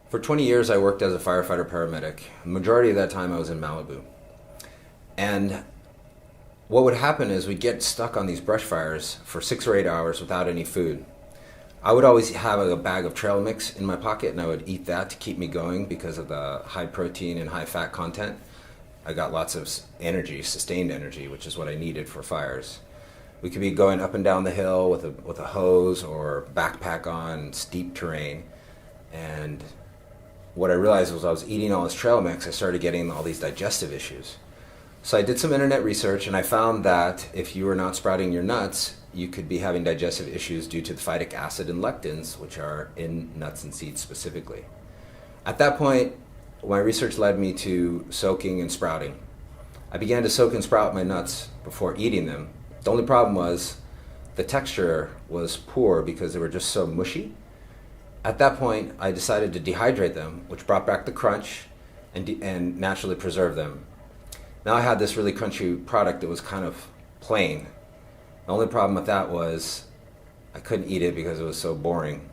For 20 years, I worked as a firefighter-paramedic. The majority of that time, I was in Malibu. And what would happen is we'd get stuck on these brush fires for 6 or 8 hours without any food. I would always have a bag of trail mix in my pocket, and I would eat that to keep me going because of the high protein and high fat content. I got lots of energy, sustained energy, which is what I needed for fires. We could be going up and down the hill with a hose or backpack on steep terrain. And what I realized was I was eating all this trail mix, I started getting all these digestive issues. So I did some internet research, and I found that if you were not sprouting your nuts, you could be having digestive issues due to the phytic acid and lectins, which are in nuts and seeds specifically. At that point, my research led me to soaking and sprouting. I began to soak and sprout my nuts before eating them. The only problem was the texture was poor because they were just so mushy. At that point, I decided to dehydrate them, which brought back the crunch and naturally preserved them. Now I had this really crunchy product that was kind of plain. The only problem with that was I couldn't eat it because it was so boring.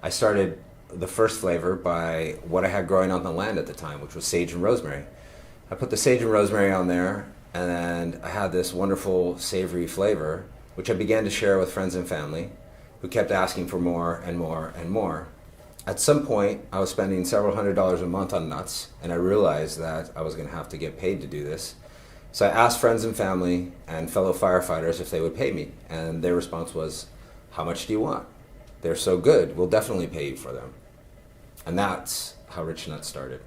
I started the first flavor by what I had growing on the land at the time, which was sage and rosemary. I put the sage and rosemary on there, and I had this wonderful savory flavor, which I began to share with friends and family, who kept asking for more and more and more. At some point, I was spending several $100s a month on nuts, and I realized that I was going to have to get paid to do this. So I asked friends and family and fellow firefighters if they would pay me, and their response was, "How much do you want? They're so good, we'll definitely pay you for them." And that's how Rich Nuts started.